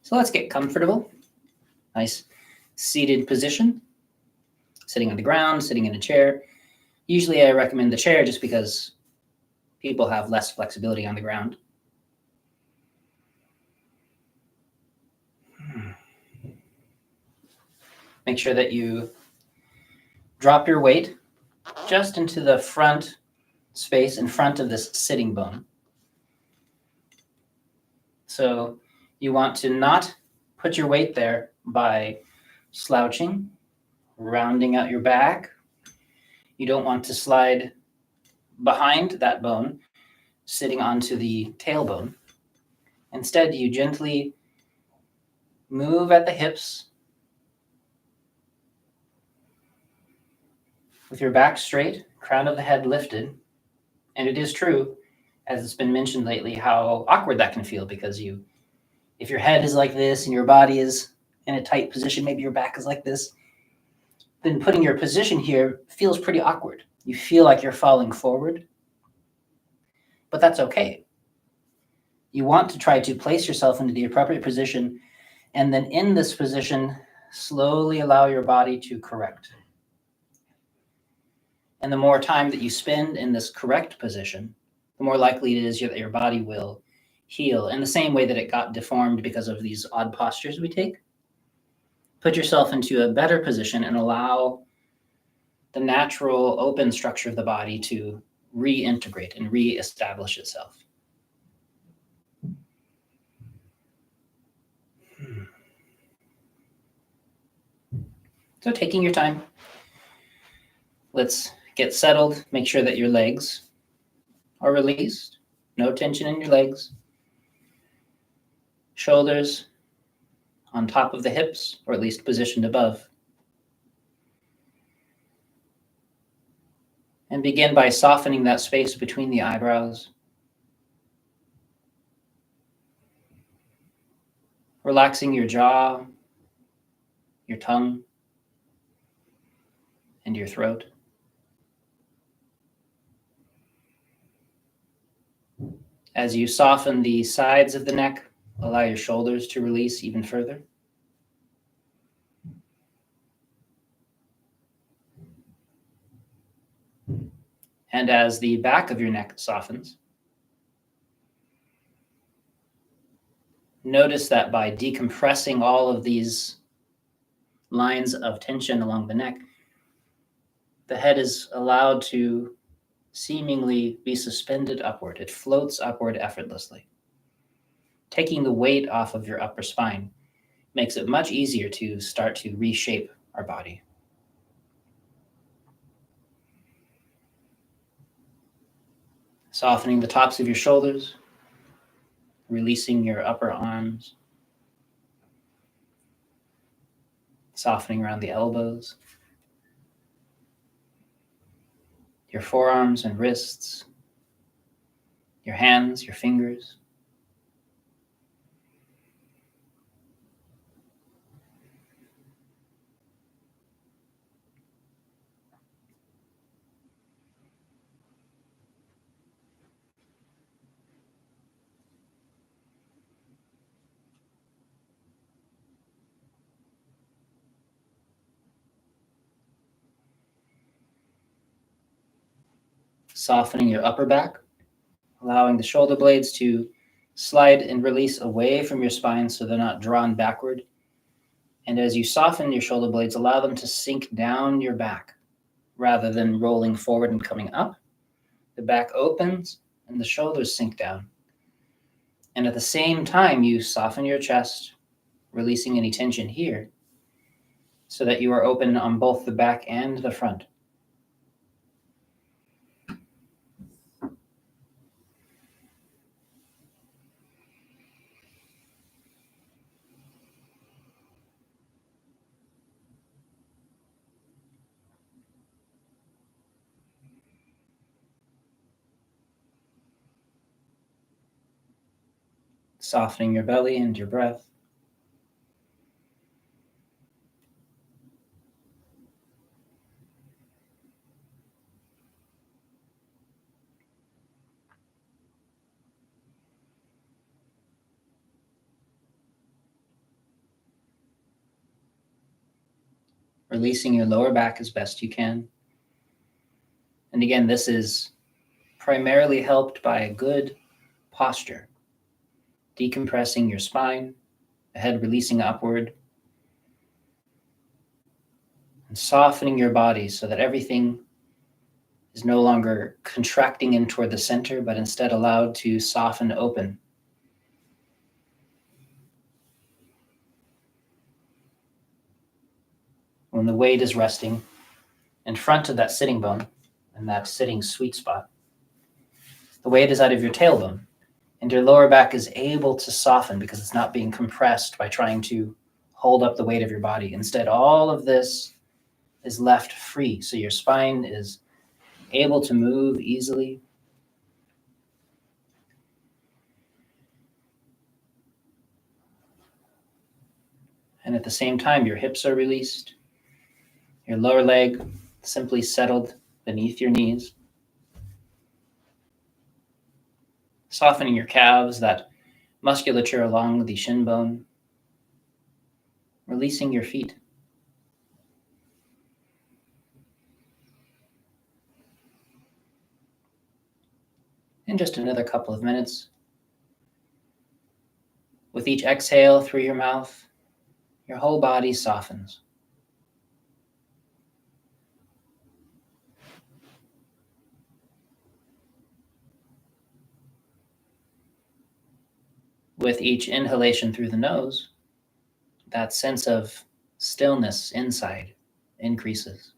So let's get comfortable. Nice seated position. Sitting on the ground, sitting in a chair. Usually I recommend the chair just because people have less flexibility on the ground. Make sure that you drop your weight just into the front space in front of this sitting bone. So you want to not put your weight there by slouching, rounding out your back. You don't want to slide behind that bone, sitting onto the tailbone. Instead, you gently move at the hips with your back straight, crown of the head lifted. And it is true, as it's been mentioned lately, how awkward that can feel, because if your head is like this and your body is in a tight position, maybe your back is like this, then putting your position here feels pretty awkward. You feel like you're falling forward, but that's okay. You want to try to place yourself into the appropriate position, and then in this position, slowly allow your body to correct. And the more time that you spend in this correct position, the more likely it is that your body will heal in the same way that it got deformed because of these odd postures we take. Put yourself into a better position and allow the natural open structure of the body to reintegrate and reestablish itself. So taking your time, let's get settled. Make sure that your legs are released. No tension in your legs. Shoulders on top of the hips, or at least positioned above. And begin by softening that space between the eyebrows. Relaxing your jaw, your tongue, and your throat. As you soften the sides of the neck, allow your shoulders to release even further. And as the back of your neck softens, notice that by decompressing all of these lines of tension along the neck, the head is allowed to seemingly be suspended upward. It floats upward effortlessly. Taking the weight off of your upper spine makes it much easier to start to reshape our body. Softening the tops of your shoulders, releasing your upper arms, softening around the elbows, your forearms and wrists, your hands, your fingers. Softening your upper back, allowing the shoulder blades to slide and release away from your spine so they're not drawn backward. And as you soften your shoulder blades, allow them to sink down your back rather than rolling forward and coming up. The back opens and the shoulders sink down. And at the same time, you soften your chest, releasing any tension here so that you are open on both the back and the front. Softening your belly and your breath. releasing your lower back as best you can. And again, this is primarily helped by a good posture, decompressing your spine, the head releasing upward, and softening your body so that everything is no longer contracting in toward the center, but instead allowed to soften open. When the weight is resting in front of that sitting bone and that sitting sweet spot, the weight is out of your tailbone, and your lower back is able to soften because it's not being compressed by trying to hold up the weight of your body. Instead, all of this is left free, so your spine is able to move easily. And at the same time, your hips are released, your lower leg simply settled beneath your knees, softening your calves, that musculature along the shin bone, releasing your feet. In just another couple of minutes, with each exhale through your mouth, your whole body softens. With each inhalation through the nose, that sense of stillness inside increases.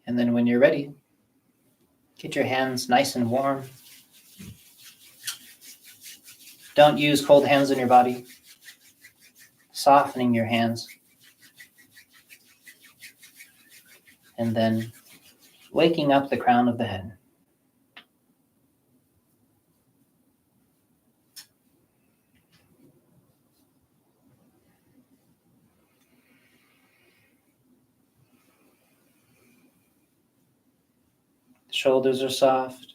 And then when you're ready, get your hands nice and warm. Don't use cold hands on your body. Softening your hands. And then waking up the crown of the head. The shoulders are soft.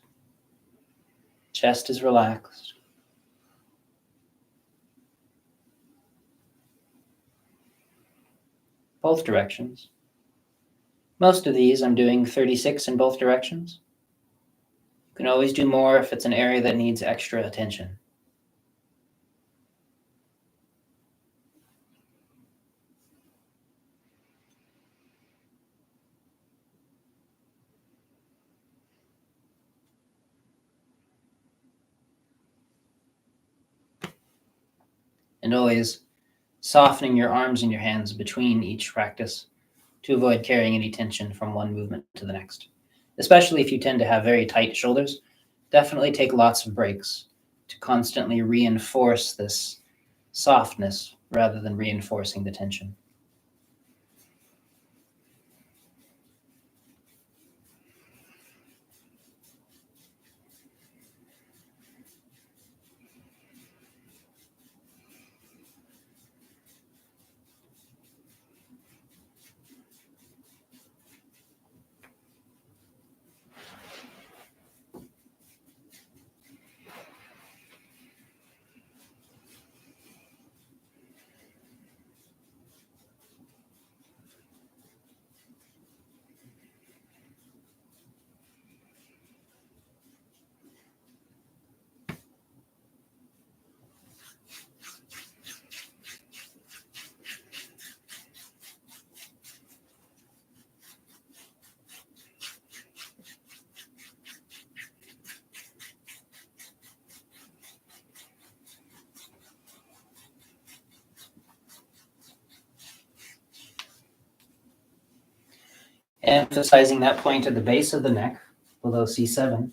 Chest is relaxed. Both directions. Most of these I'm doing 36 in both directions. You can always do more if it's an area that needs extra attention. and always softening your arms and your hands between each practice to avoid carrying any tension from one movement to the next. Especially if you tend to have very tight shoulders, definitely take lots of breaks to constantly reinforce this softness rather than reinforcing the tension. Emphasizing that point at the base of the neck, below C7.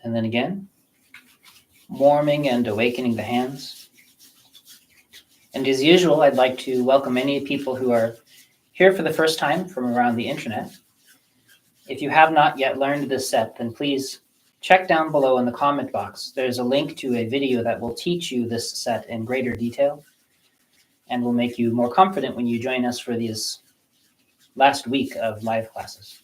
And then again, warming and awakening the hands. And as usual, I'd like to welcome any people who are here for the first time from around the internet. If you have not yet learned this set, then please check down below in the comment box. There's a link to a video that will teach you this set in greater detail and will make you more confident when you join us for these last week of live classes.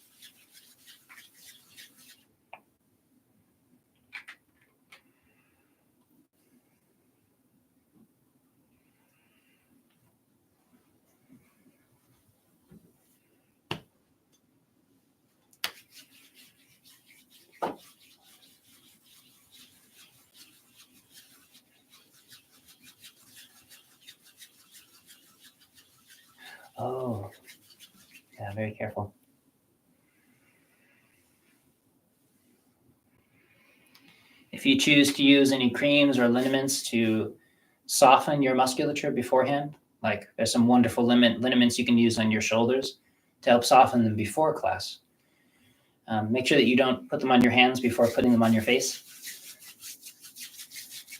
Oh, yeah, very careful. If you choose to use any creams or liniments to soften your musculature beforehand, like there's some wonderful liniments you can use on your shoulders to help soften them before class. Make sure that you don't put them on your hands before putting them on your face.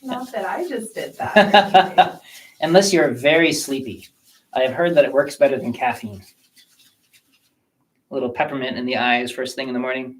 Not that I just did that. Unless you're very sleepy. I have heard that it works better than caffeine. A little peppermint in the eyes first thing in the morning.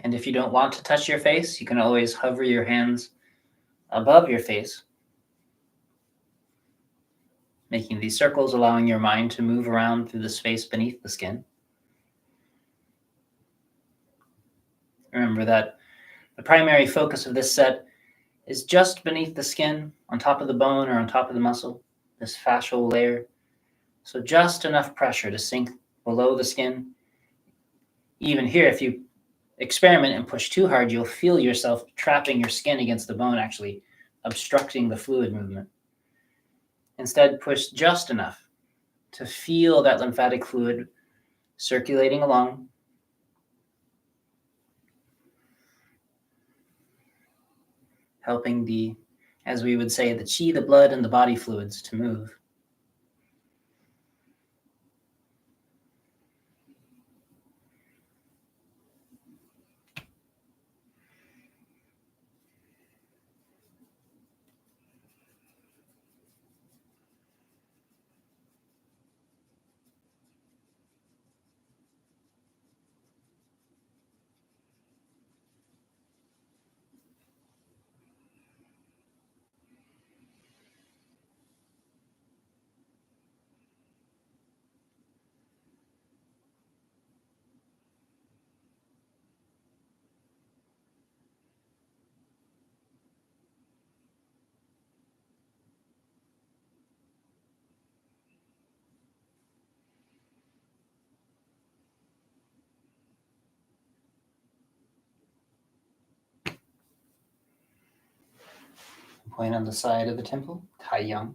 And if you don't want to touch your face, you can always hover your hands above your face, making these circles, allowing your mind to move around through the space beneath the skin. Remember that the primary focus of this set is just beneath the skin, on top of the bone or on top of the muscle, this fascial layer. So just enough pressure to sink below the skin. Even here, if you experiment and push too hard, you'll feel yourself trapping your skin against the bone, actually obstructing the fluid movement. Instead, push just enough to feel that lymphatic fluid circulating along. Helping the, as we would say, the chi, the blood, and the body fluids to move. Point on the side of the temple, Tai Yang.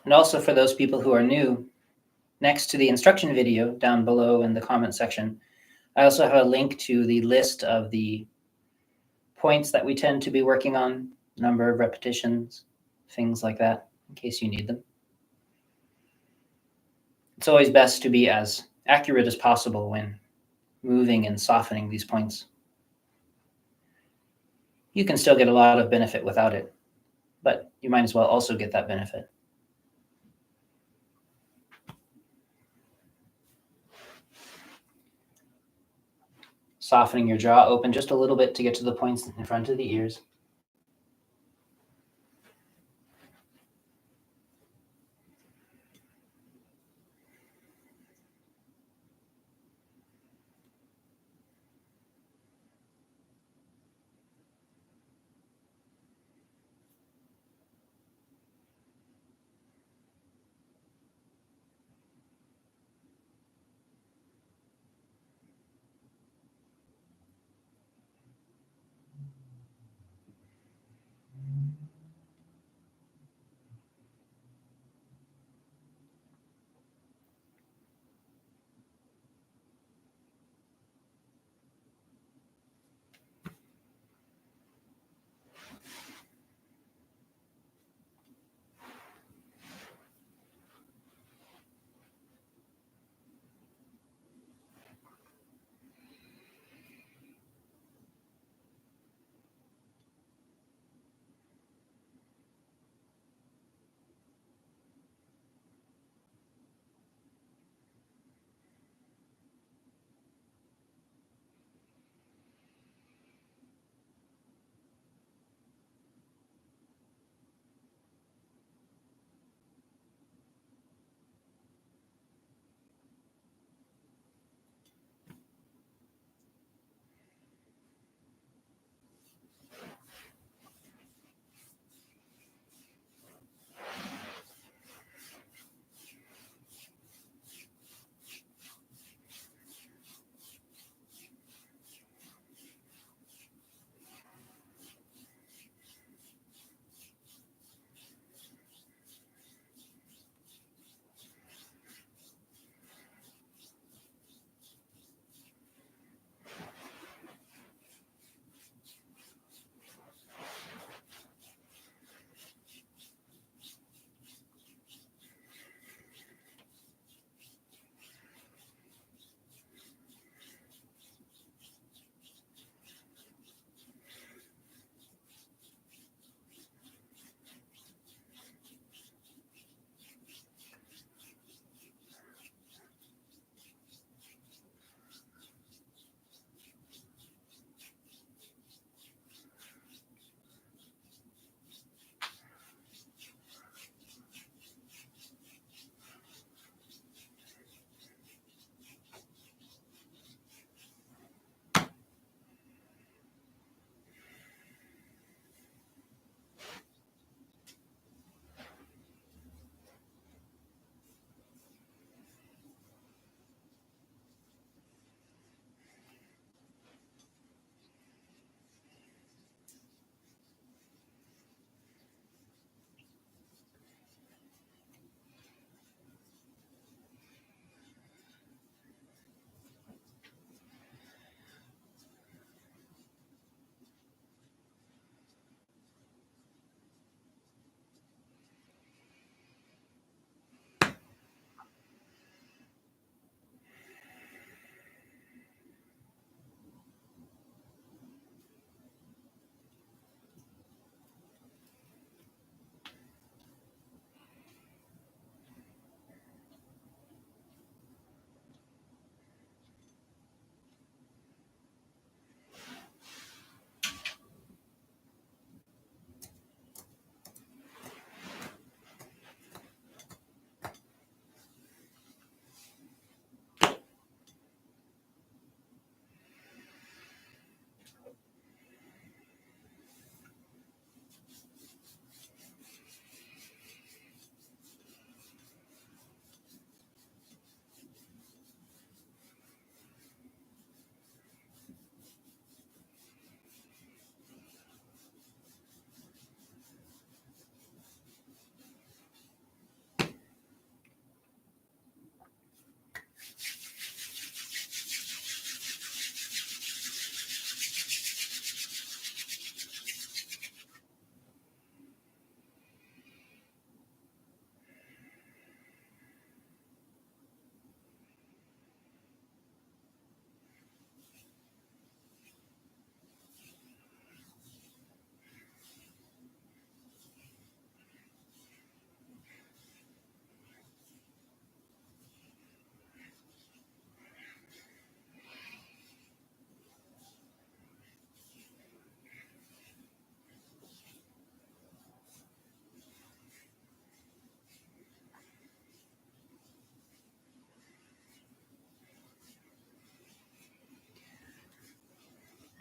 And also for those people who are new, next to the instruction video down below in the comment section, I also have a link to the list of the points that we tend to be working on, number of repetitions, things like that, in case you need them. It's always best to be as accurate as possible when moving and softening these points. You can still get a lot of benefit without it, but you might as well also get that benefit. Softening your jaw open just a little bit to get to the points in front of the ears.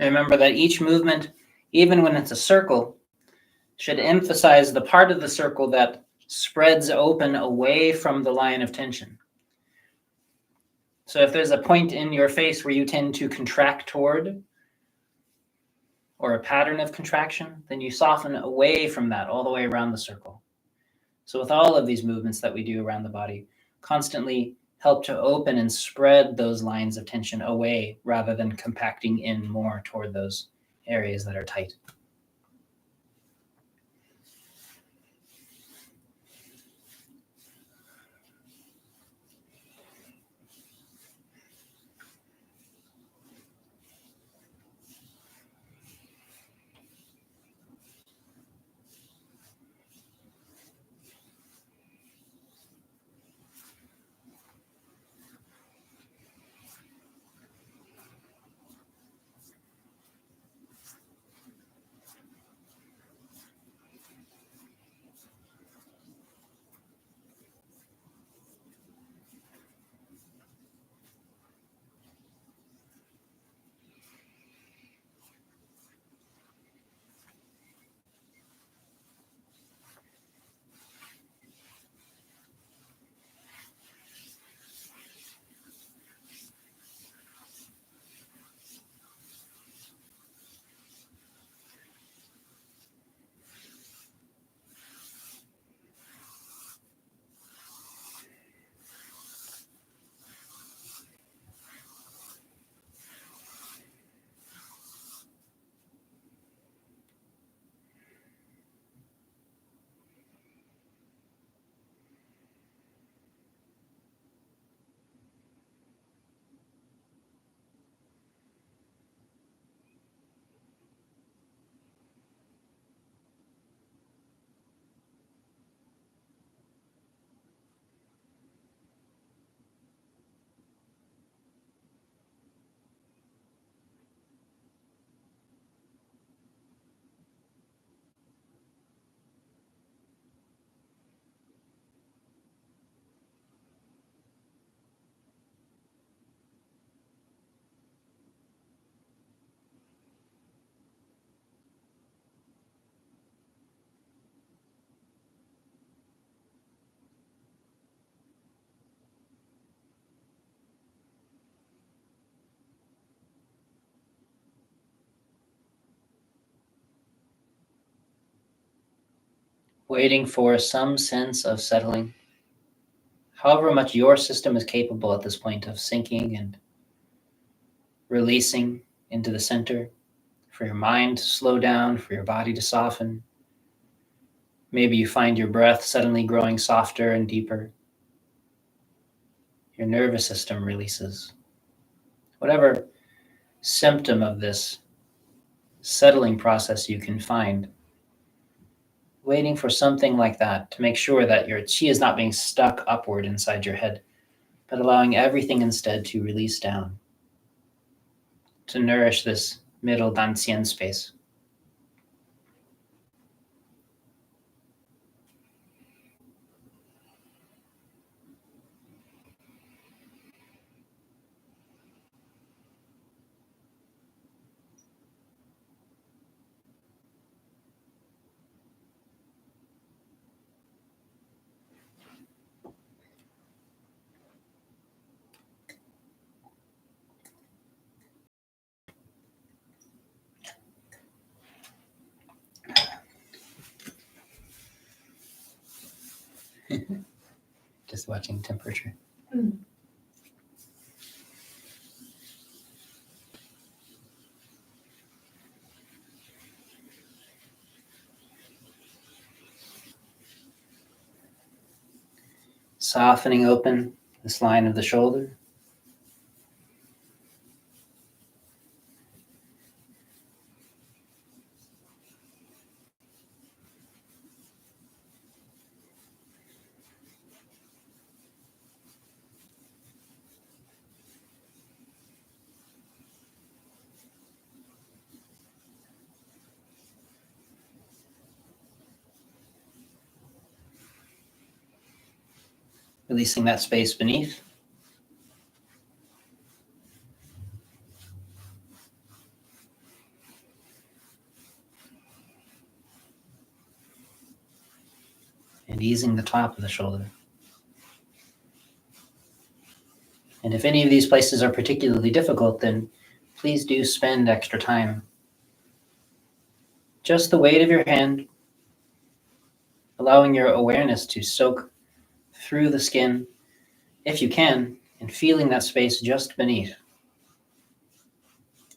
And remember that each movement, even when it's a circle, should emphasize the part of the circle that spreads open away from the line of tension. So if there's a point in your face where you tend to contract toward, or a pattern of contraction, then you soften away from that all the way around the circle. So with all of these movements that we do around the body, constantly help to open and spread those lines of tension away rather than compacting in more toward those areas that are tight. Waiting for some sense of settling. However much your system is capable at this point of sinking and releasing into the center, for your mind to slow down, for your body to soften. Maybe you find your breath suddenly growing softer and deeper. Your nervous system releases. Whatever symptom of this settling process you can find, waiting for something like that to make sure that your chi is not being stuck upward inside your head, but allowing everything instead to release down, to nourish this middle dantian space. Just watching temperature. Softening open this line of the shoulder. Releasing that space beneath. and easing the top of the shoulder. And if any of these places are particularly difficult, then please do spend extra time. Just the weight of your hand, allowing your awareness to soak through the skin, if you can, and feeling that space just beneath,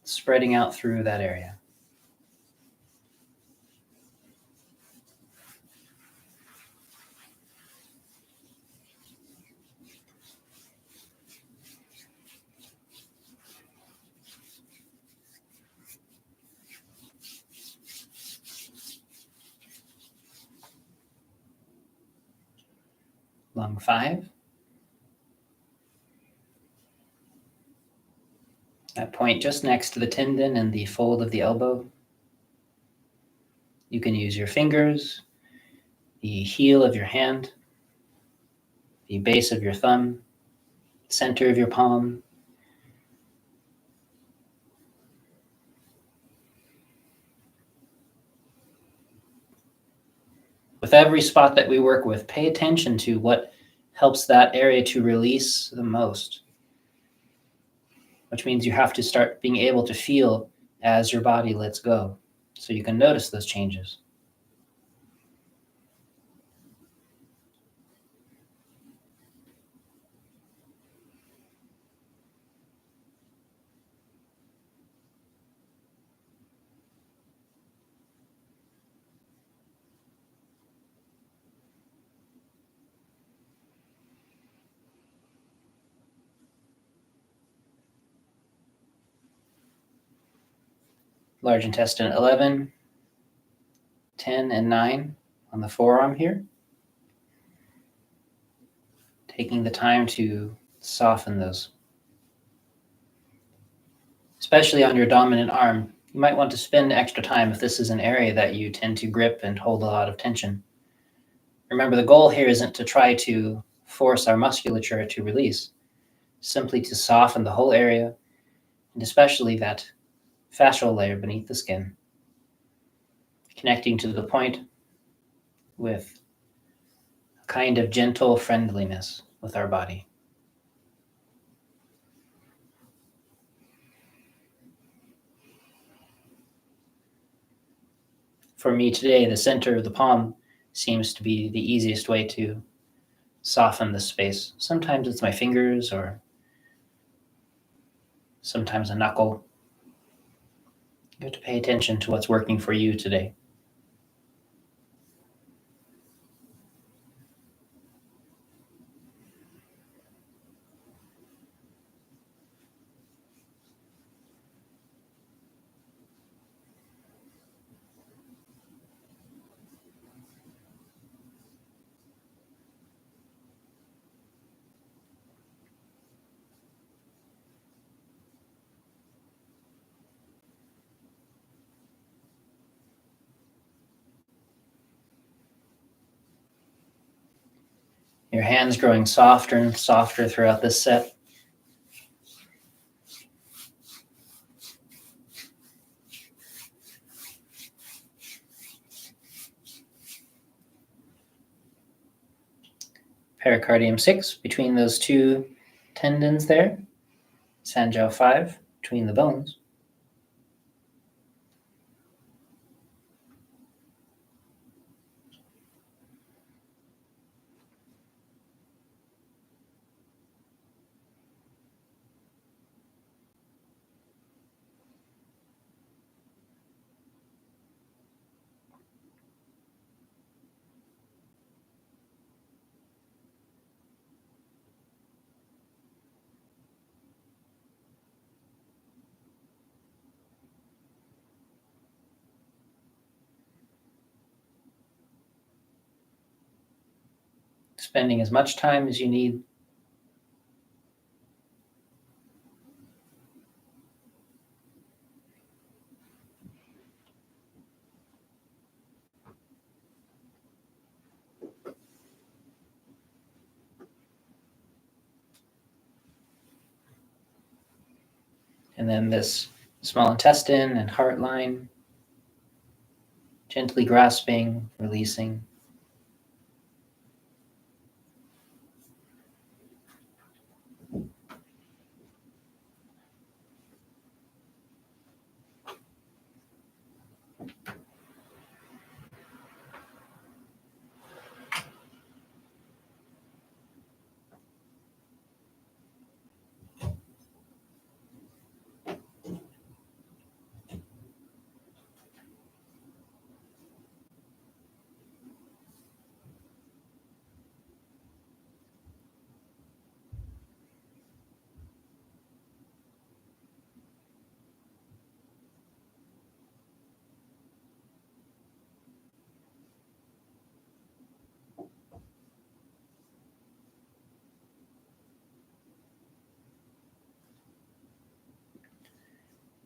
spreading out through that area. Lung 5. That point just next to the tendon and the fold of the elbow. You can use your fingers, the heel of your hand, the base of your thumb, center of your palm. With every spot that we work with, pay attention to what helps that area to release the most, which means you have to start being able to feel as your body lets go, so you can notice those changes. Large intestine 11, 10, and 9 on the forearm here. Taking the time to soften those. Especially on your dominant arm, you might want to spend extra time if this is an area that you tend to grip and hold a lot of tension. Remember, the goal here isn't to try to force our musculature to release, simply to soften the whole area, and especially that fascial layer beneath the skin, connecting to the point with a kind of gentle friendliness with our body. For me today, the center of the palm seems to be the easiest way to soften the space. Sometimes it's my fingers, or sometimes a knuckle. You have to pay attention to what's working for you today. Your hands growing softer and softer throughout this set. Pericardium 6, between those two tendons there. Sanjiao 5, between the bones. Spending as much time as you need. And then this small intestine and heart line, gently grasping, releasing.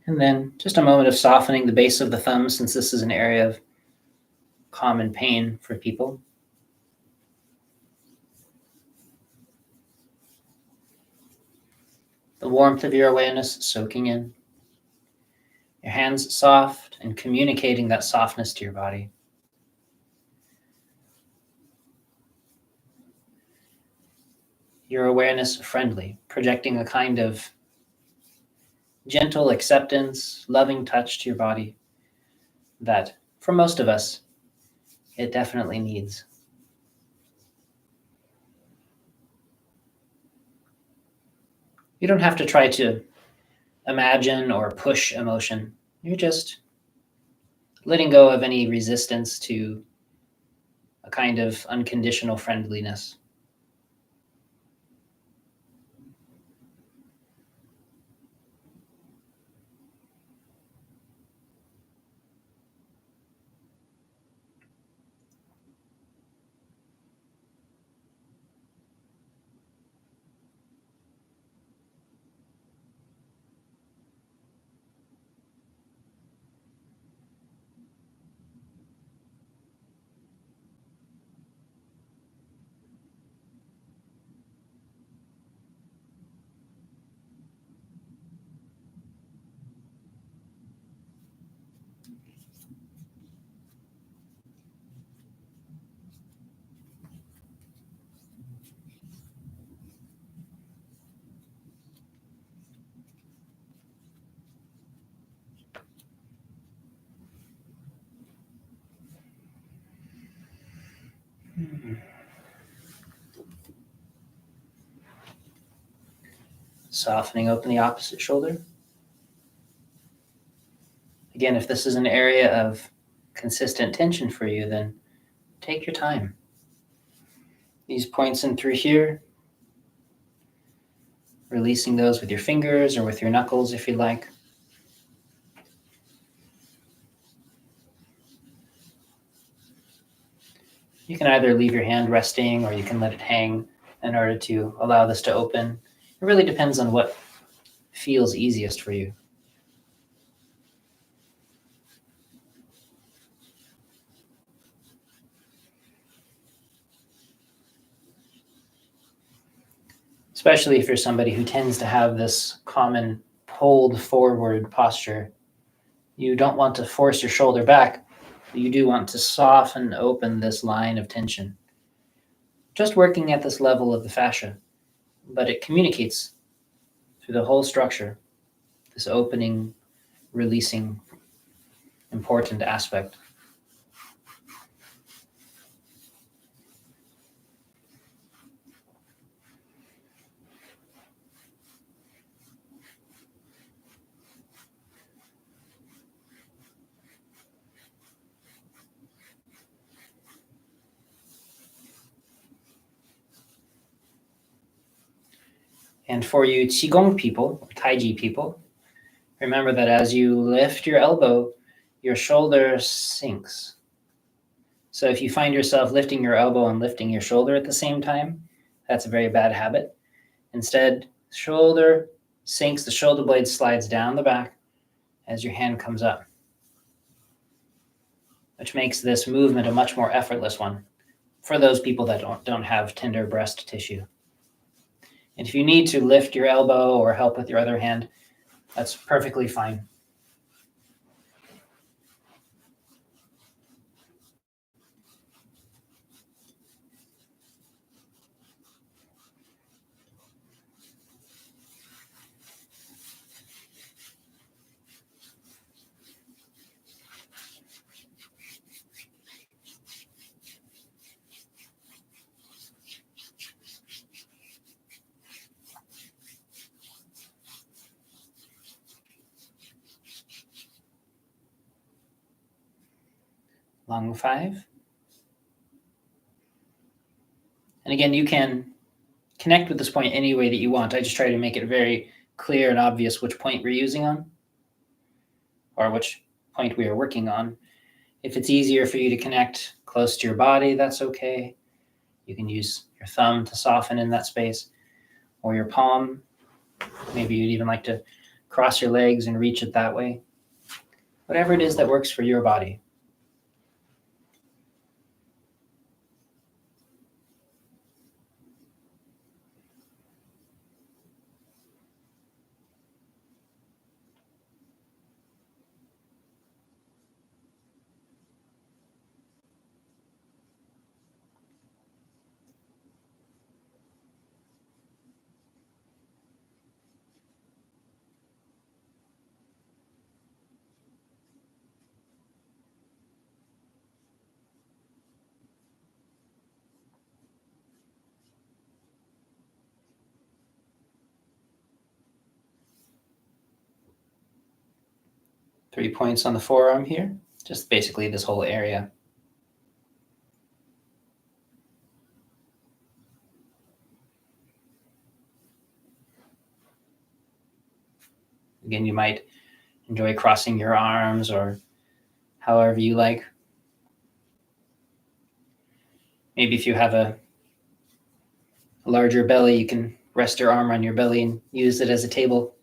And then just a moment of softening the base of the thumb, since this is an area of common pain for people. The warmth of your awareness soaking in. Your hands soft and communicating that softness to your body. Your awareness friendly, projecting a kind of gentle acceptance, loving touch to your body that, for most of us, it definitely needs. You don't have to try to imagine or push emotion. You're just letting go of any resistance to a kind of unconditional friendliness. Softening open the opposite shoulder. Again, if this is an area of consistent tension for you, then take your time. These points in through here, releasing those with your fingers or with your knuckles if you like. You can either leave your hand resting or you can let it hang in order to allow this to open. It really depends on what feels easiest for you. Especially if you're somebody who tends to have this common pulled forward posture. You don't want to force your shoulder back, but you do want to soften open this line of tension. Just working at this level of the fascia, but it communicates through the whole structure, this opening, releasing, important aspect. And for you Qigong people, or Taiji people, remember that as you lift your elbow, your shoulder sinks. So if you find yourself lifting your elbow and lifting your shoulder at the same time, that's a very bad habit. Instead, shoulder sinks, the shoulder blade slides down the back as your hand comes up, which makes this movement a much more effortless one for those people that don't have tender breast tissue. And if you need to lift your elbow or help with your other hand, that's perfectly fine. Lung 5. And again, you can connect with this point any way that you want. I just try to make it very clear and obvious which point we're using on, or which point we are working on. If it's easier for you to connect close to your body, that's okay. You can use your thumb to soften in that space, or your palm. Maybe you'd even like to cross your legs and reach it that way. Whatever it is that works for your body. Three points on the forearm here, just basically this whole area. Again, you might enjoy crossing your arms or however you like. Maybe if you have a larger belly, you can rest your arm on your belly and use it as a table.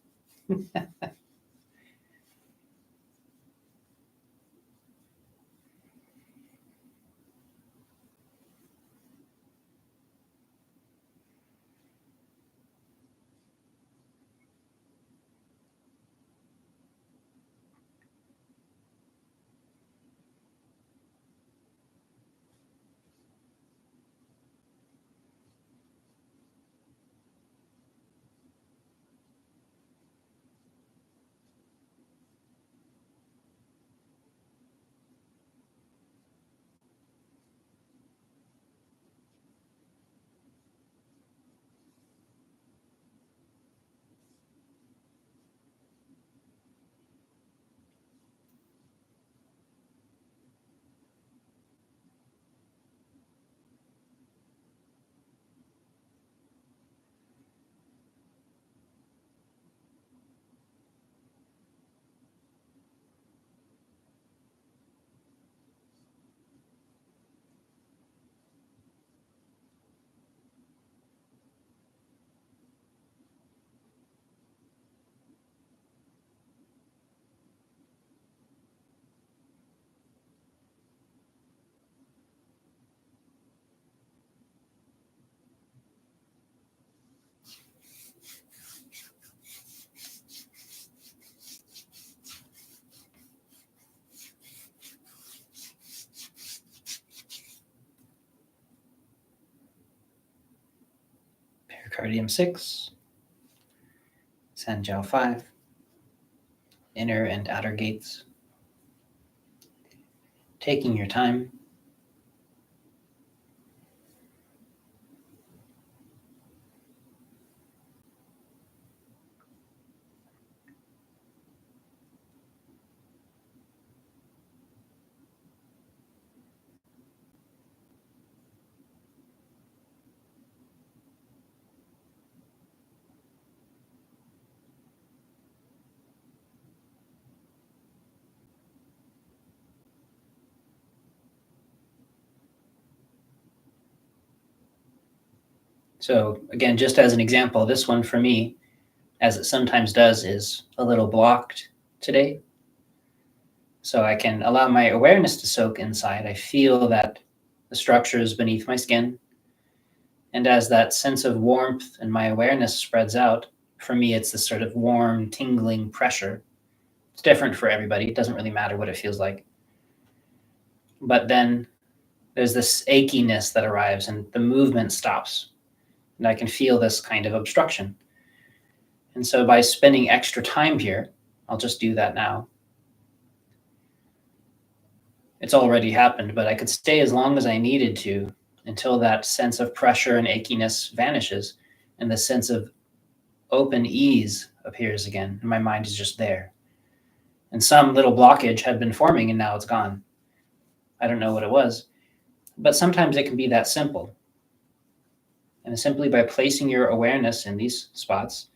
Pericardium 6, Sanjiao 5, inner and outer gates. Taking your time. So again, just as an example, this one for me, as it sometimes does, is a little blocked today. So I can allow my awareness to soak inside. I feel that the structure is beneath my skin. And as that sense of warmth and my awareness spreads out, for me, it's this sort of warm, tingling pressure. It's different for everybody. It doesn't really matter what it feels like. But then there's this achiness that arrives and the movement stops. And I can feel this kind of obstruction. And so by spending extra time here, I'll just do that now. It's already happened, but I could stay as long as I needed to until that sense of pressure and achiness vanishes and the sense of open ease appears again. And my mind is just there. And some little blockage had been forming and now it's gone. I don't know what it was, but sometimes it can be that simple. And simply by placing your awareness in these spots,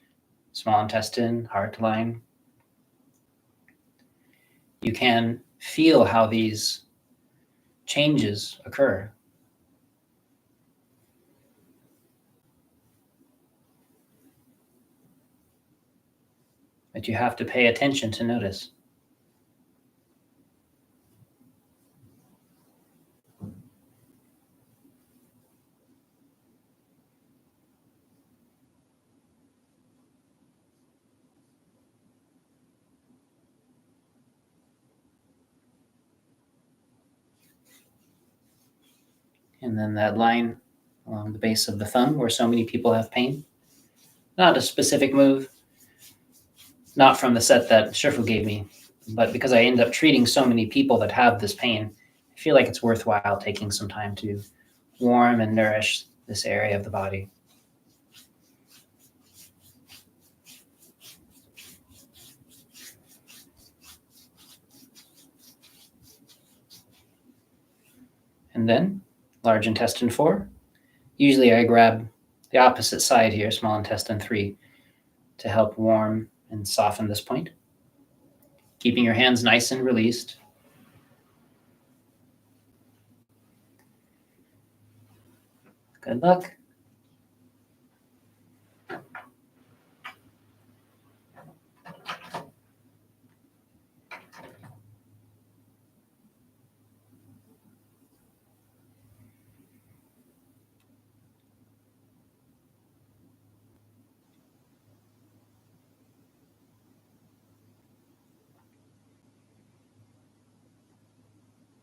small intestine, heart line, you can feel how these changes occur. but you have to pay attention to notice. And then that line along the base of the thumb where so many people have pain. Not a specific move, not from the set that Shifu gave me, but because I end up treating so many people that have this pain, I feel like it's worthwhile taking some time to warm and nourish this area of the body. And then large intestine 4. Usually I grab the opposite side here, small intestine 3, to help warm and soften this point. Keeping your hands nice and released. Good luck.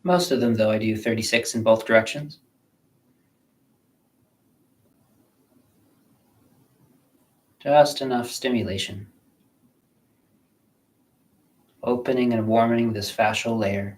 Most of them, though, I do 36 in both directions. Just enough stimulation. Opening and warming this fascial layer.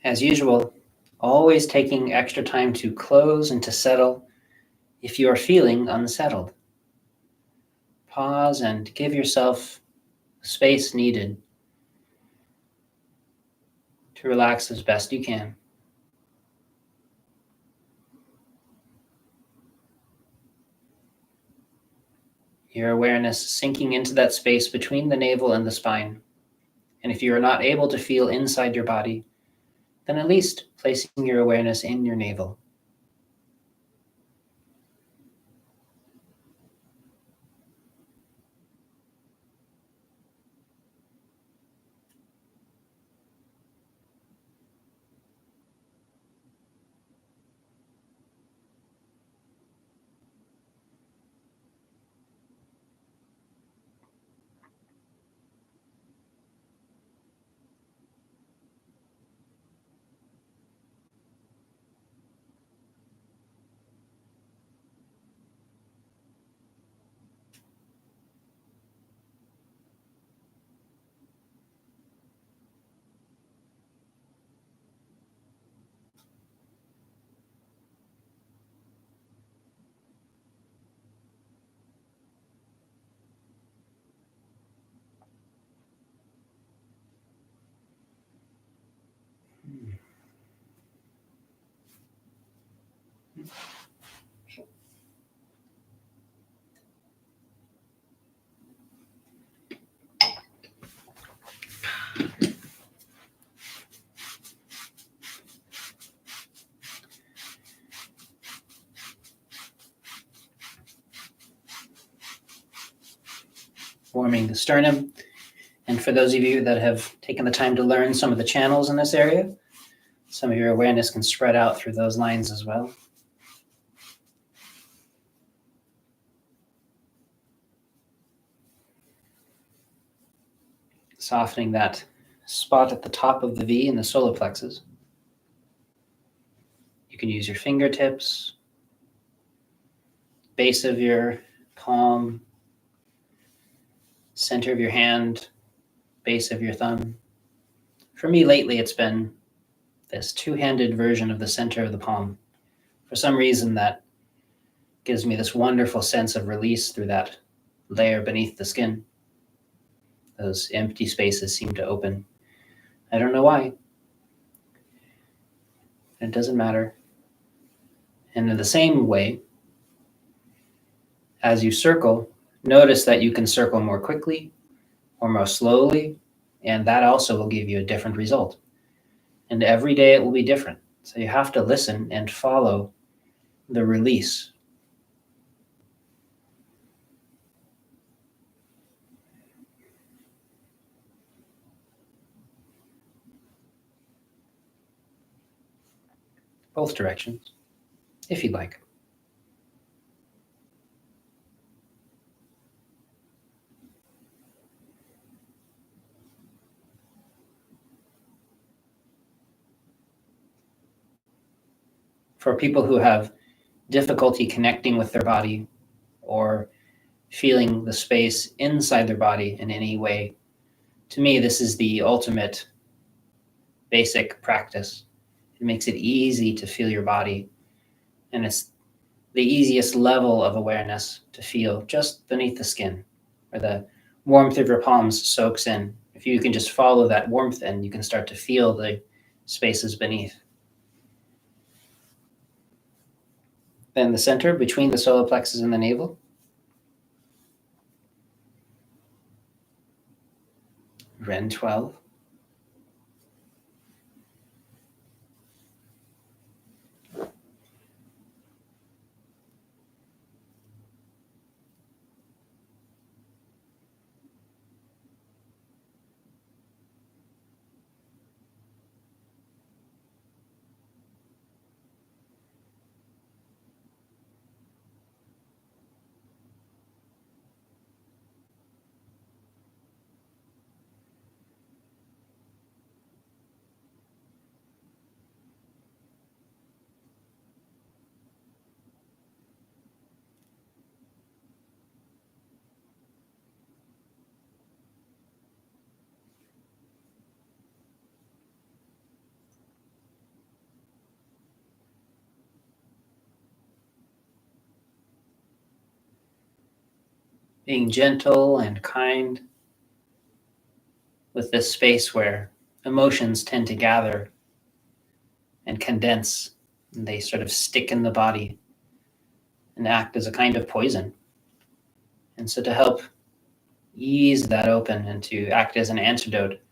As usual, always taking extra time to close and to settle if you are feeling unsettled. Pause and give yourself space needed to relax as best you can. Your awareness sinking into that space between the navel and the spine. And if you are not able to feel inside your body, then at least placing your awareness in your navel. Warming the sternum. And for those of you that have taken the time to learn some of the channels in this area, some of your awareness can spread out through those lines as well. Softening that spot at the top of the V in the solar plexus. You can use your fingertips, base of your palm, center of your hand, base of your thumb. For me lately, it's been this two-handed version of the center of the palm. For some reason, that gives me this wonderful sense of release through that layer beneath the skin. Those empty spaces seem to open. I don't know why. It doesn't matter. And in the same way, as you circle, notice that you can circle more quickly or more slowly, and that also will give you a different result. And every day it will be different. So you have to listen and follow the release. Both directions, if you'd like. For people who have difficulty connecting with their body or feeling the space inside their body in any way, to me, this is the ultimate basic practice. It makes it easy to feel your body, and it's the easiest level of awareness to feel just beneath the skin, where the warmth of your palms soaks in. If you can just follow that warmth in, you can start to feel the spaces beneath. Then the center between the solar plexus and the navel. Ren 12. Being gentle and kind with this space where emotions tend to gather and condense, and they sort of stick in the body and act as a kind of poison. And so to help ease that open and to act as an antidote,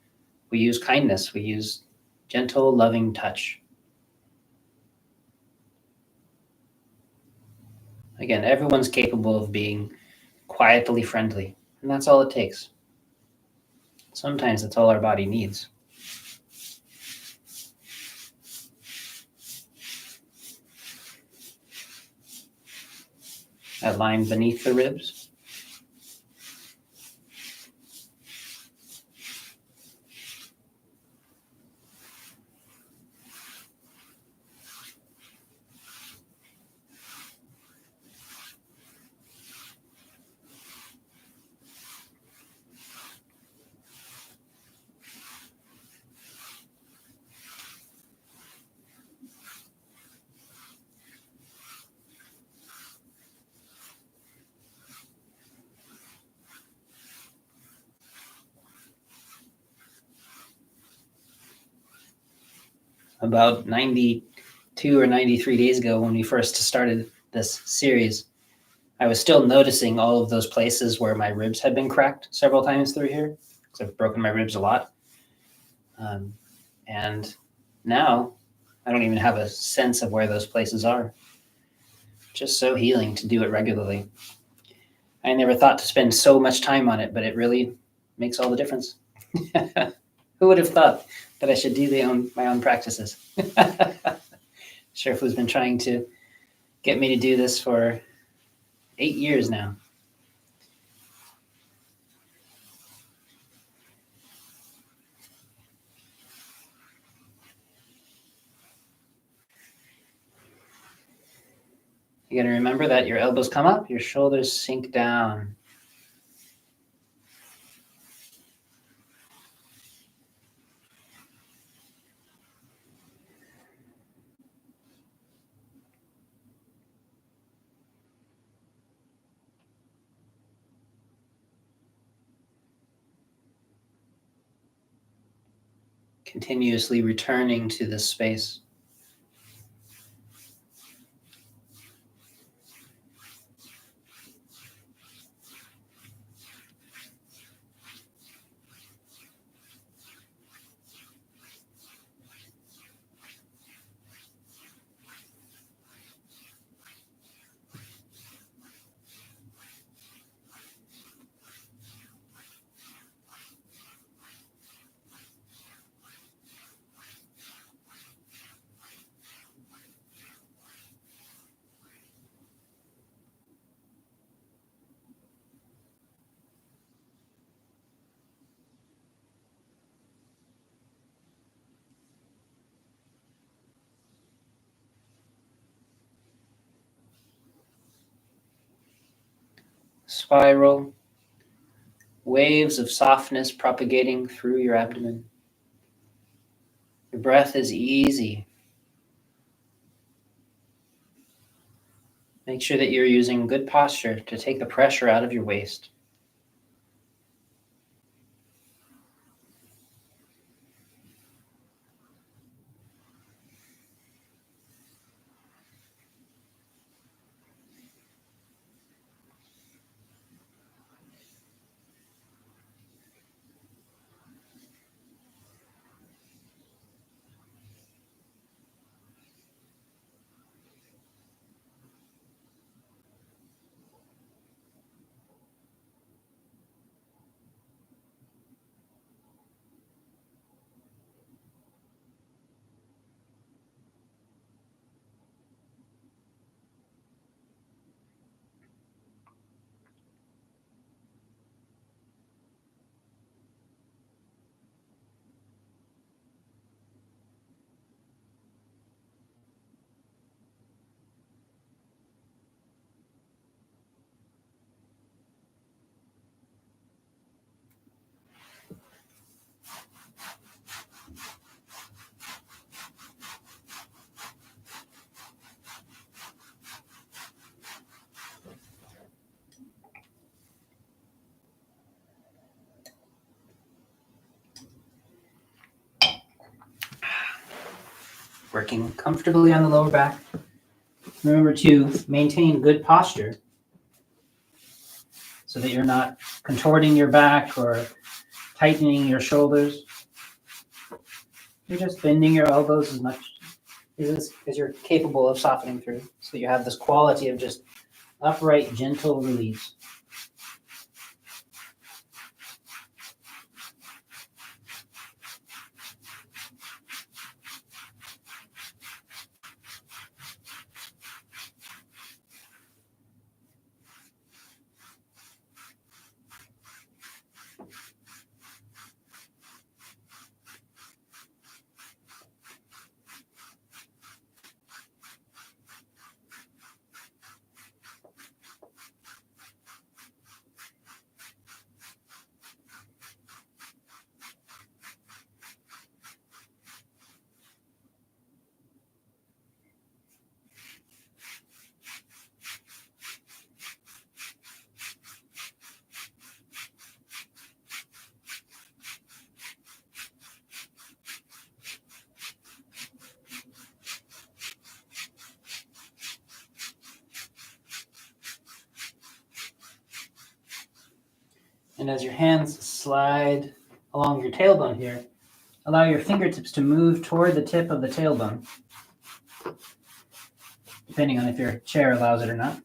we use kindness, we use gentle, loving touch. Again, everyone's capable of being quietly friendly, and that's all it takes. Sometimes that's all our body needs. That line beneath the ribs. About 92 or 93 days ago, when we first started this series, I was still noticing all of those places where my ribs had been cracked several times through here, because I've broken my ribs a lot. And now I don't even have a sense of where those places are. Just so healing to do it regularly. I never thought to spend so much time on it, but it really makes all the difference. Who would have thought that I should do my own practices? Sherfu's been trying to get me to do this for 8 years now. You got to remember that your elbows come up, your shoulders sink down. Continuously returning to this space. Spiral, waves of softness propagating through your abdomen. Your breath is easy. Make sure that you're using good posture to take the pressure out of your waist. Working comfortably on the lower back. Remember to maintain good posture so that you're not contorting your back or tightening your shoulders. You're just bending your elbows as much as you're capable of softening through, so that you have this quality of just upright, gentle release. And as your hands slide along your tailbone here, allow your fingertips to move toward the tip of the tailbone, depending on if your chair allows it or not.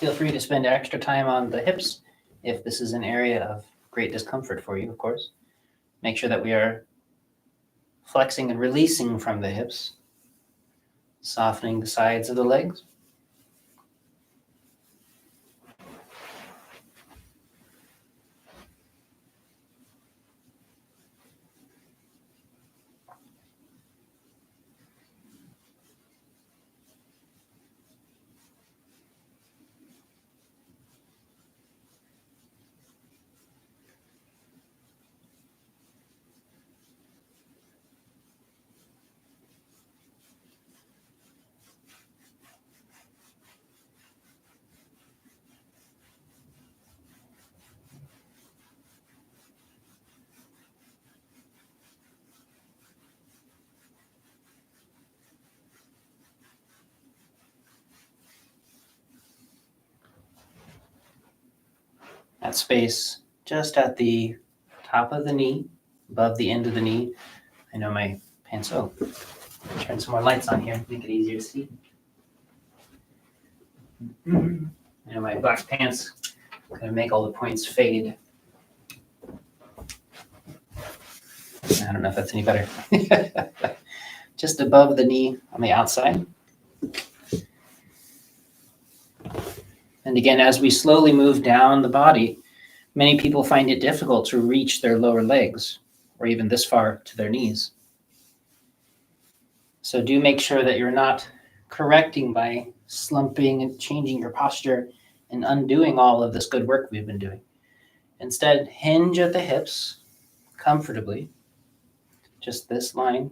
Feel free to spend extra time on the hips if this is an area of great discomfort for you, of course. Make sure that we are flexing and releasing from the hips, softening the sides of the legs. That space just at the top of the knee, above the end of the knee. I know my pants, turn some more lights on here, make it easier to see. I know my black pants gonna make all the points fade. I don't know if that's any better. Just above the knee on the outside. And again, as we slowly move down the body, many people find it difficult to reach their lower legs or even this far to their knees. So do make sure that you're not correcting by slumping and changing your posture and undoing all of this good work we've been doing. Instead, hinge at the hips comfortably, just this line.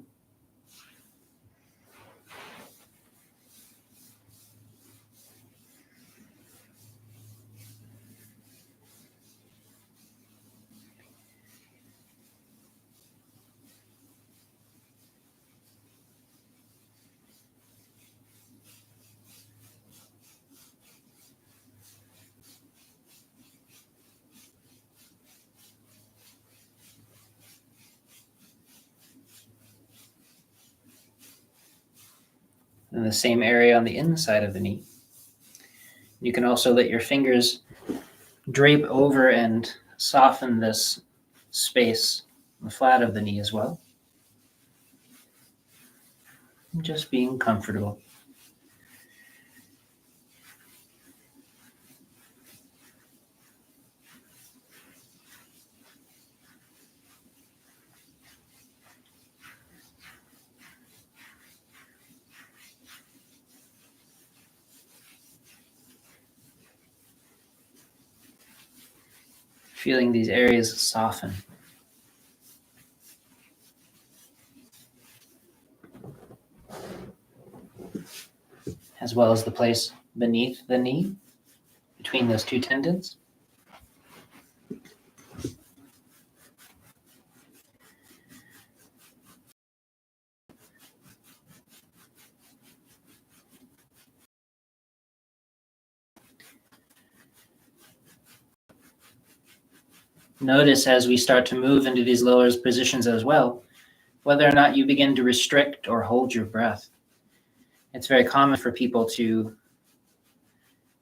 In the same area on the inside of the knee. You can also let your fingers drape over and soften this space on the flat of the knee as well. Just being comfortable. Feeling these areas soften. As well as the place beneath the knee, between those two tendons. Notice as we start to move into these lower positions as well, whether or not you begin to restrict or hold your breath. It's very common for people to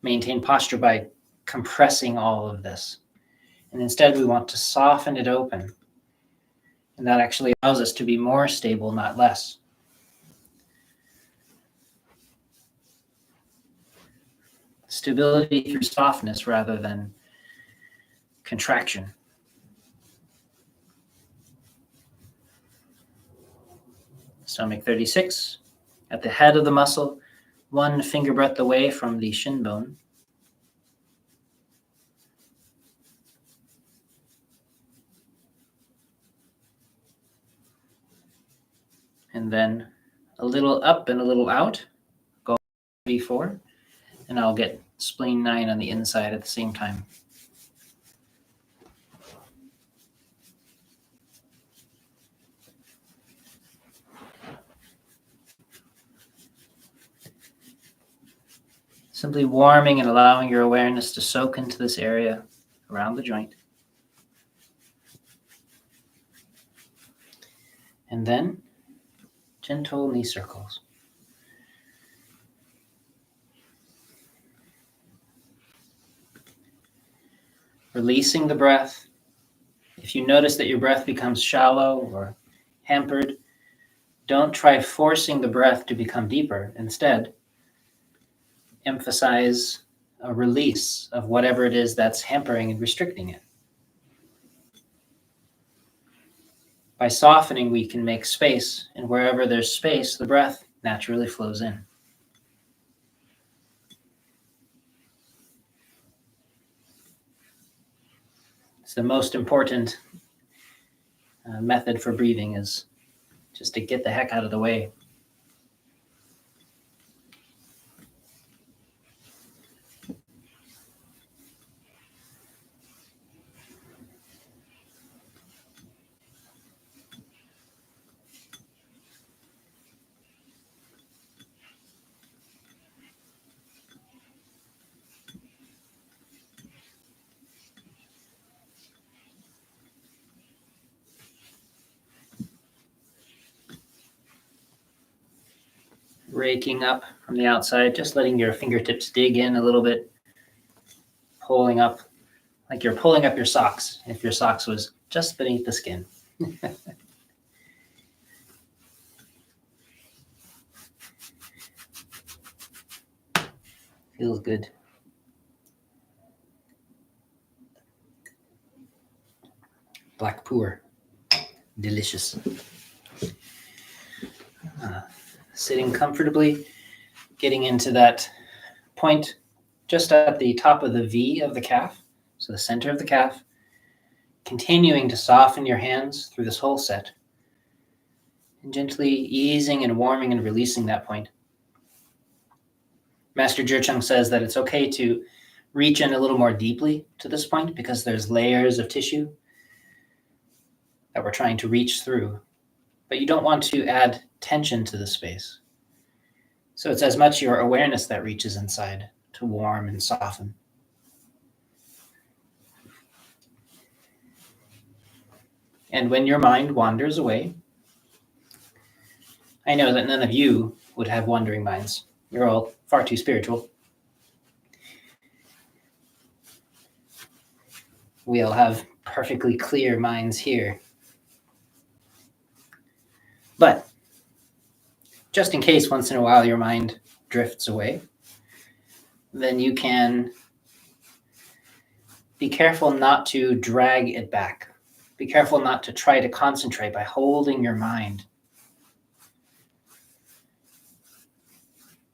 maintain posture by compressing all of this. And instead we want to soften it open. And that actually allows us to be more stable, not less. Stability through softness rather than contraction. Stomach 36, at the head of the muscle, 1 finger breadth away from the shin bone. And then a little up and a little out, go 3-4, and I'll get spleen 9 on the inside at the same time. Simply warming and allowing your awareness to soak into this area around the joint. And then gentle knee circles. releasing the breath. If you notice that your breath becomes shallow or hampered, don't try forcing the breath to become deeper. Instead, emphasize a release of whatever it is that's hampering and restricting it. By softening, we can make space, and wherever there's space, the breath naturally flows in. It's the most important method for breathing, is just to get the heck out of the way. Raking up from the outside, just letting your fingertips dig in a little bit, pulling up, like you're pulling up your socks, if your socks was just beneath the skin. Feels good. Black puer, delicious. Sitting comfortably, getting into that point just at the top of the V of the calf, so the center of the calf, continuing to soften your hands through this whole set, and gently easing and warming and releasing that point. Master ZhiCheng says that it's okay to reach in a little more deeply to this point because there's layers of tissue that we're trying to reach through, but you don't want to add tension to the space. So it's as much your awareness that reaches inside to warm and soften. And when your mind wanders away, I know that none of you would have wandering minds. You're all far too spiritual. We all have perfectly clear minds here. But just in case once in a while your mind drifts away, then you can be careful not to drag it back. Be careful not to try to concentrate by holding your mind.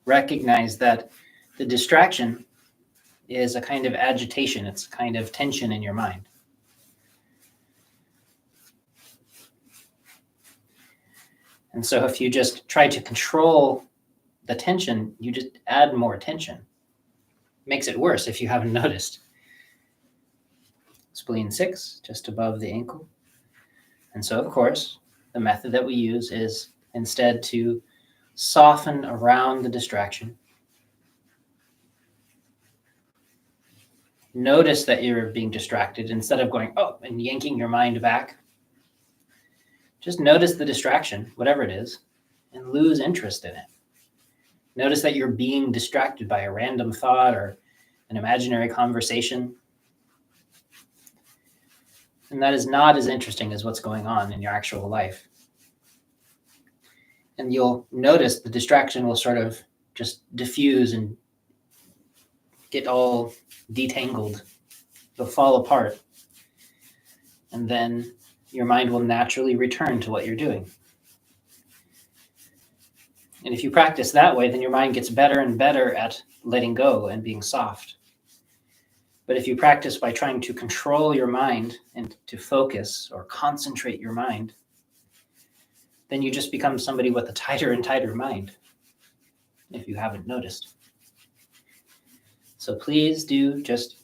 Recognize that the distraction is a kind of agitation. It's a kind of tension in your mind. And so if you just try to control the tension, you just add more tension. It makes it worse if you haven't noticed. Spleen 6, just above the ankle. And so, of course, the method that we use is instead to soften around the distraction. Notice that you're being distracted instead of going, oh, and yanking your mind back. Just notice the distraction, whatever it is, and lose interest in it. Notice that you're being distracted by a random thought or an imaginary conversation. And that is not as interesting as what's going on in your actual life. And you'll notice the distraction will sort of just diffuse and get all detangled. It'll fall apart. And then your mind will naturally return to what you're doing. And if you practice that way, then your mind gets better and better at letting go and being soft. But if you practice by trying to control your mind and to focus or concentrate your mind, then you just become somebody with a tighter and tighter mind, if you haven't noticed. So please do just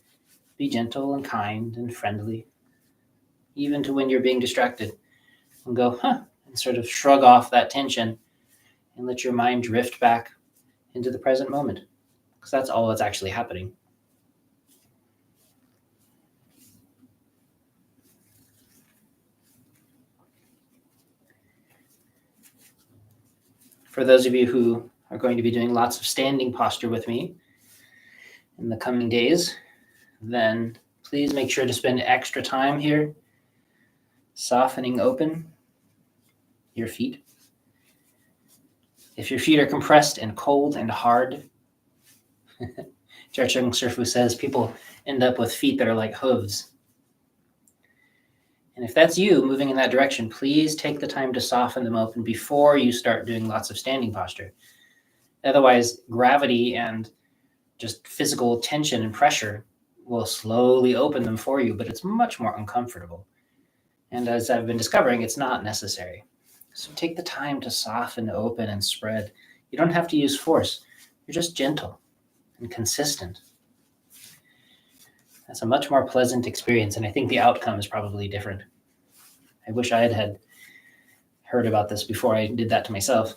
be gentle and kind and friendly, even to when you're being distracted, and go, and sort of shrug off that tension and let your mind drift back into the present moment, because that's all that's actually happening. For those of you who are going to be doing lots of standing posture with me in the coming days, then Please make sure to spend extra time here softening open your feet. If your feet are compressed and cold and hard, ZhiCheng Shifu says people end up with feet that are like hooves. And if that's you moving in that direction, please take the time to soften them open before you start doing lots of standing posture. Otherwise, gravity and just physical tension and pressure will slowly open them for you, but it's much more uncomfortable. And as I've been discovering, it's not necessary. So take the time to soften, open, and spread. You don't have to use force. You're just gentle and consistent. That's a much more pleasant experience, and I think the outcome is probably different. I wish I had heard about this before I did that to myself.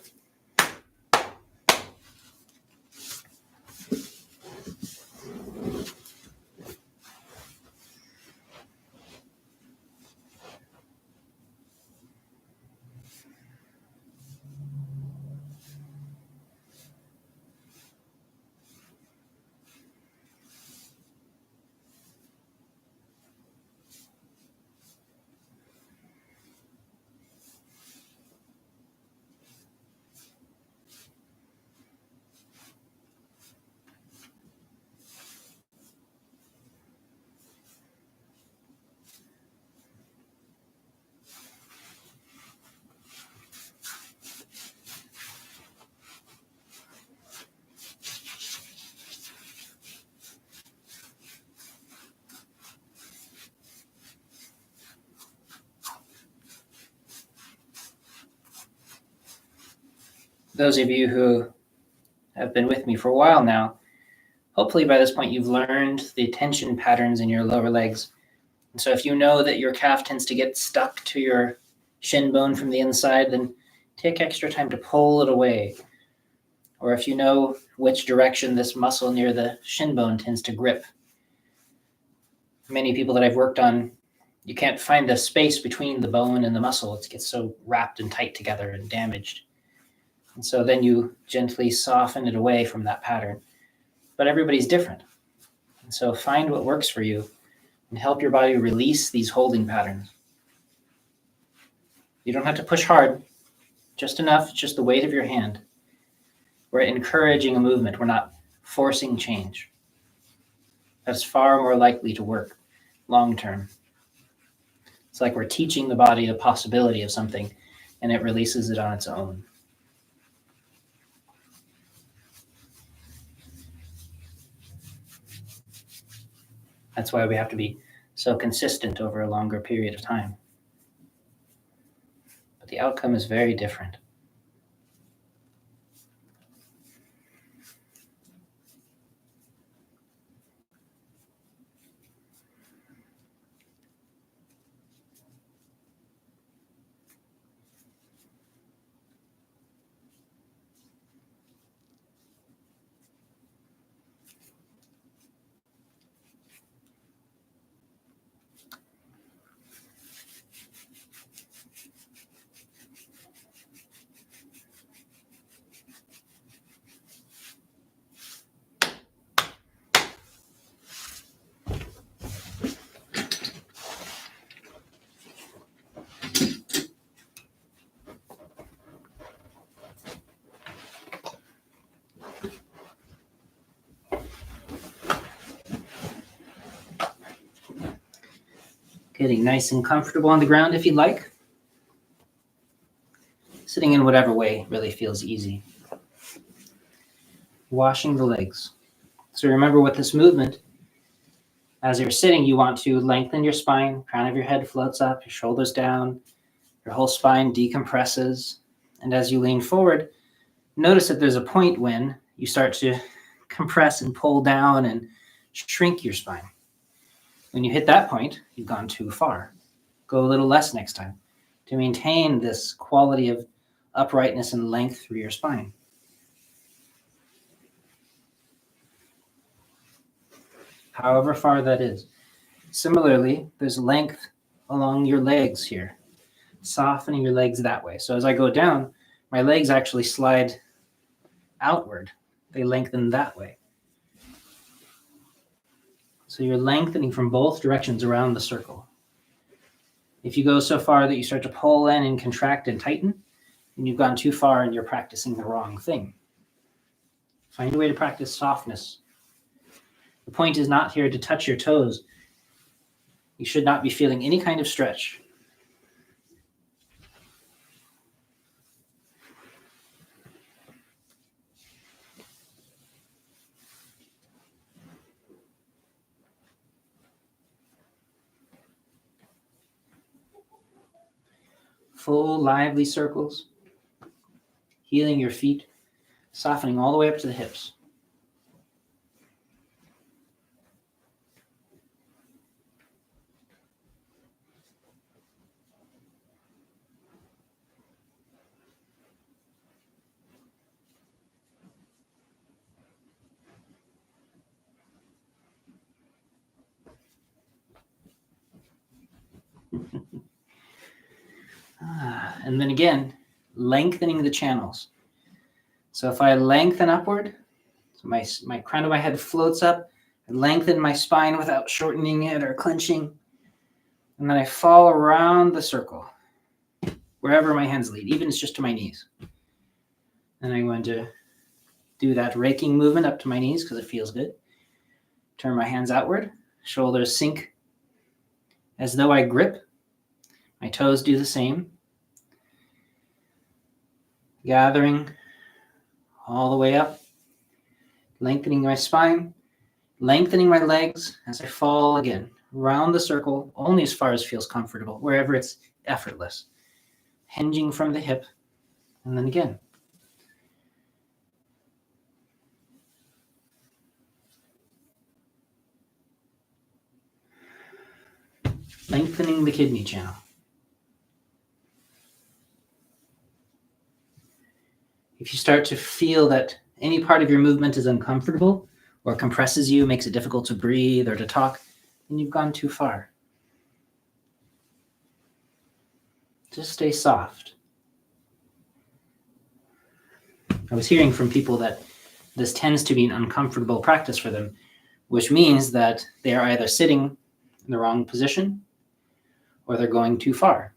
Those of you who have been with me for a while now, hopefully by this point you've learned the tension patterns in your lower legs. And so if you know that your calf tends to get stuck to your shin bone from the inside, then take extra time to pull it away. Or if you know which direction this muscle near the shin bone tends to grip. Many people that I've worked on, you can't find the space between the bone and the muscle. It gets so wrapped and tight together and damaged. And so then you gently soften it away from that pattern. But everybody's different. And so find what works for you and help your body release these holding patterns. You don't have to push hard, just enough, just the weight of your hand. We're encouraging a movement. We're not forcing change. That's far more likely to work long term. It's like we're teaching the body the possibility of something, and it releases it on its own. That's why we have to be so consistent over a longer period of time. But the outcome is very different. Getting nice and comfortable on the ground if you like. Sitting in whatever way really feels easy. Washing the legs. So remember with this movement, as you're sitting, you want to lengthen your spine, crown of your head floats up, your shoulders down, your whole spine decompresses. And as you lean forward, notice that there's a point when you start to compress and pull down and shrink your spine. When you hit that point, you've gone too far. Go a little less next time to maintain this quality of uprightness and length through your spine. However far that is. Similarly, there's length along your legs here, softening your legs that way. So as I go down, my legs actually slide outward. They lengthen that way. So you're lengthening from both directions around the circle. If you go so far that you start to pull in and contract and tighten, then you've gone too far and you're practicing the wrong thing. Find a way to practice softness. The point is not here to touch your toes. You should not be feeling any kind of stretch. Full, lively circles, healing your feet, softening all the way up to the hips. And then again, lengthening the channels. So if I lengthen upward, so my crown of my head floats up, I lengthen my spine without shortening it or clenching, and then I fall around the circle, wherever my hands lead, even if it's just to my knees. And I'm going to do that raking movement up to my knees because it feels good. Turn my hands outward, shoulders sink as though I grip. My toes do the same. Gathering all the way up, lengthening my spine, lengthening my legs as I fall again, round the circle, only as far as feels comfortable, wherever it's effortless. Hinging from the hip, and then again. Lengthening the kidney channel. If you start to feel that any part of your movement is uncomfortable or compresses you, makes it difficult to breathe or to talk, then you've gone too far. Just stay soft. I was hearing from people that this tends to be an uncomfortable practice for them, which means that they are either sitting in the wrong position or they're going too far,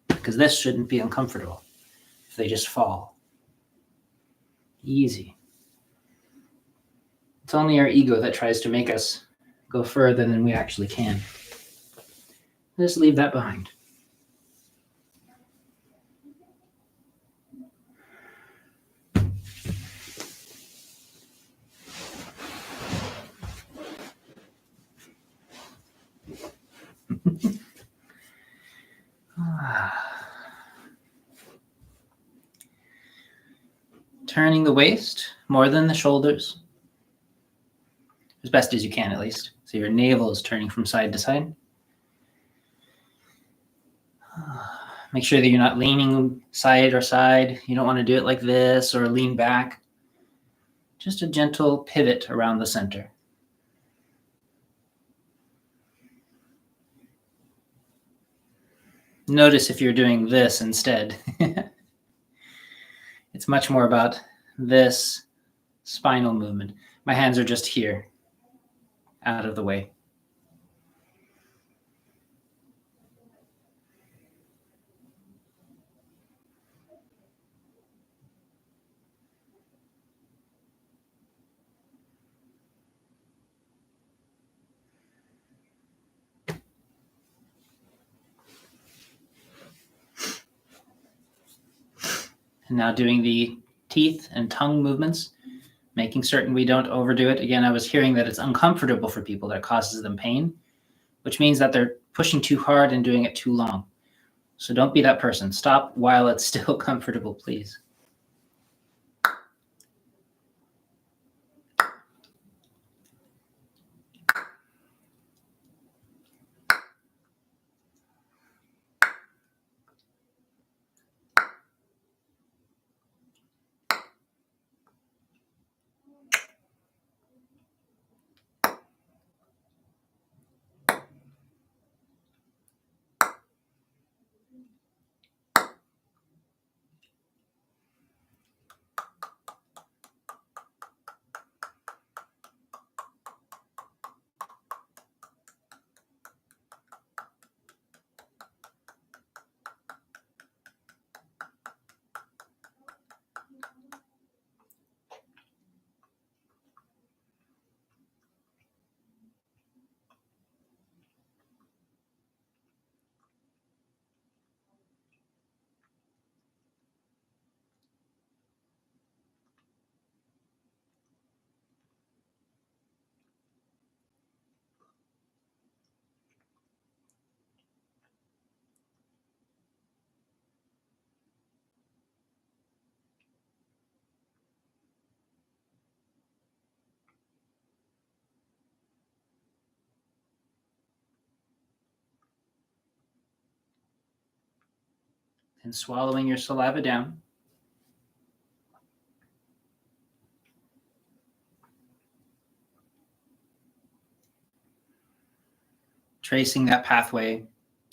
because this shouldn't be uncomfortable if they just fall. Easy. It's only our ego that tries to make us go further than we actually can. Just leave that behind. Turning the waist more than the shoulders, as best as you can at least. So your navel is turning from side to side. Make sure that you're not leaning side or side. You don't want to do it like this or lean back. Just a gentle pivot around the center. Notice if you're doing this instead. It's much more about this spinal movement. My hands are just here, out of the way. And now doing the teeth and tongue movements, making certain we don't overdo it. Again, I was hearing that it's uncomfortable for people, that causes them pain, which means that they're pushing too hard and doing it too long. So don't be that person. Stop while it's still comfortable, please. and swallowing your saliva down. Tracing that pathway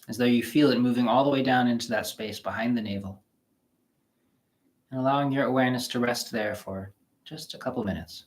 as though you feel it moving all the way down into that space behind the navel. And allowing your awareness to rest there for just a couple minutes.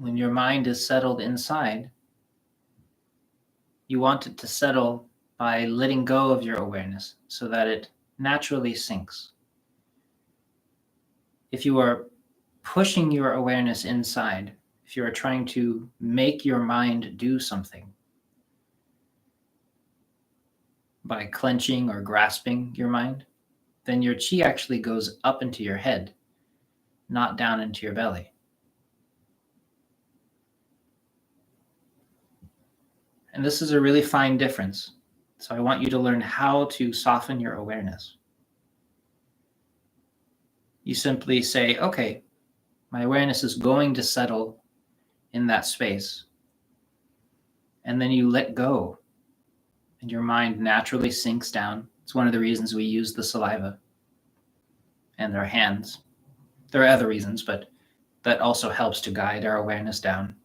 When your mind is settled inside, you want it to settle by letting go of your awareness so that it naturally sinks. If you are pushing your awareness inside, if you are trying to make your mind do something by clenching or grasping your mind, then your chi actually goes up into your head, not down into your belly. And this is a really fine difference. So I want you to learn how to soften your awareness. You simply say, okay, my awareness is going to settle in that space. And then you let go and your mind naturally sinks down. It's one of the reasons we use the saliva and our hands. There are other reasons, but that also helps to guide our awareness down.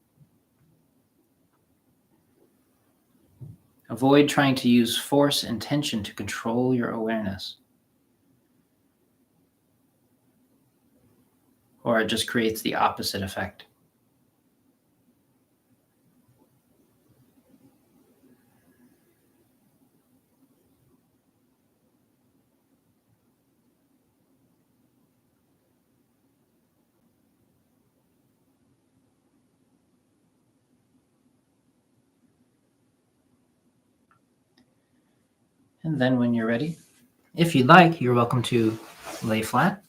Avoid trying to use force and tension to control your awareness, or it just creates the opposite effect. And then when you're ready, if you'd like, you're welcome to lay flat.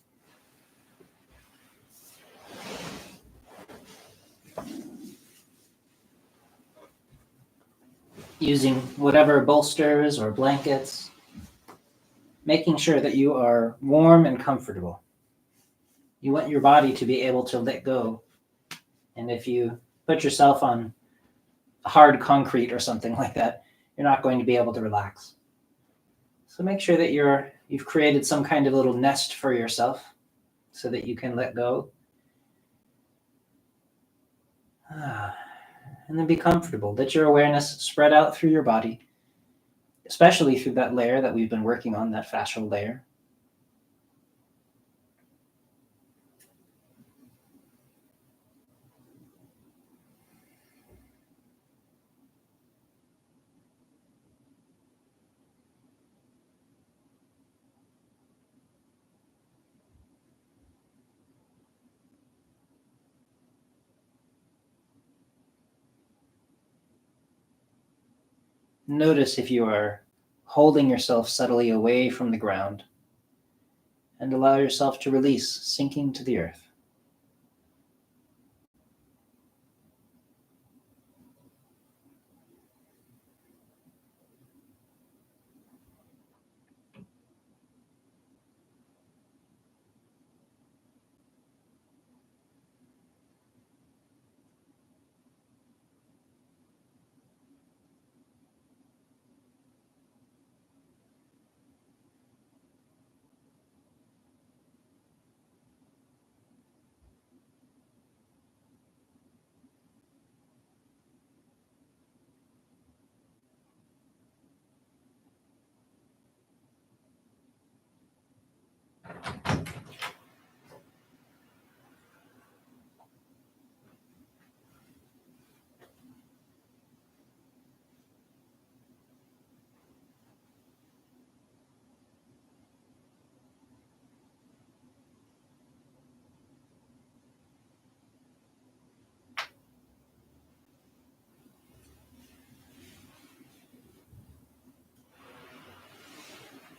Using whatever bolsters or blankets, making sure that you are warm and comfortable. You want your body to be able to let go. And if you put yourself on hard concrete or something like that, you're not going to be able to relax. So make sure that you've created some kind of little nest for yourself so that you can let go. And then be comfortable. Let your awareness spread out through your body, especially through that layer that we've been working on, that fascial layer. Notice if you are holding yourself subtly away from the ground, and allow yourself to release, sinking to the earth.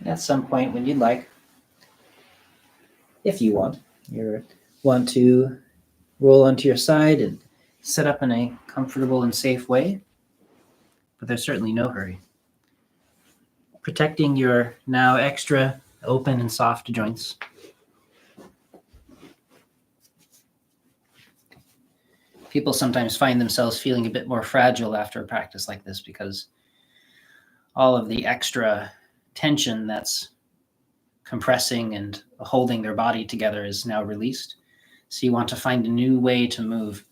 At some point when you'd like, if you want, you want to roll onto your side and sit up in a comfortable and safe way, but there's certainly no hurry. Protecting your now extra open and soft joints. People sometimes find themselves feeling a bit more fragile after a practice like this because all of the extra tension that's compressing and holding their body together is now released. So you want to find a new way to move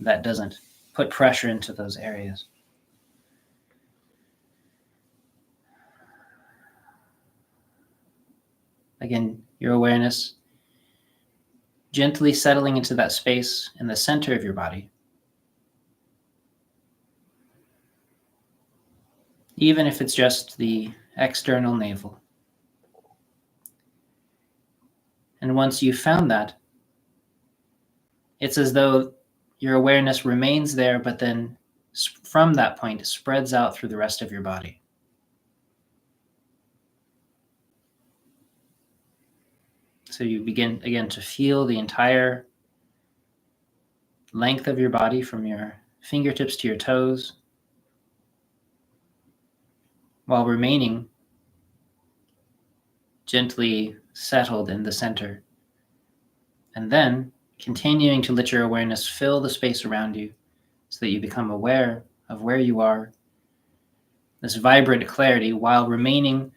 that doesn't put pressure into those areas. Again, your awareness gently settling into that space in the center of your body. Even if it's just the external navel. And once you've found that, it's as though your awareness remains there, but then from that point, it spreads out through the rest of your body. So you begin again to feel the entire length of your body from your fingertips to your toes, while remaining gently settled in the center. And then continuing to let your awareness fill the space around you so that you become aware of where you are, this vibrant clarity, while remaining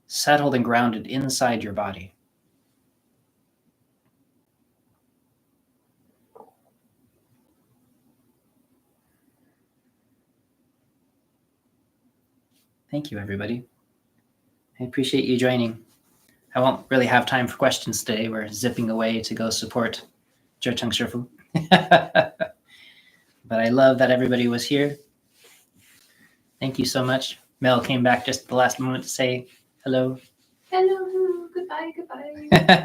settled and grounded inside your body. Thank you, everybody. I appreciate you joining. I won't really have time for questions today. We're zipping away to go support ZhiCheng Shifu. But I love that everybody was here. Thank you so much. Mel came back just at the last moment to say hello. Hello, goodbye, goodbye.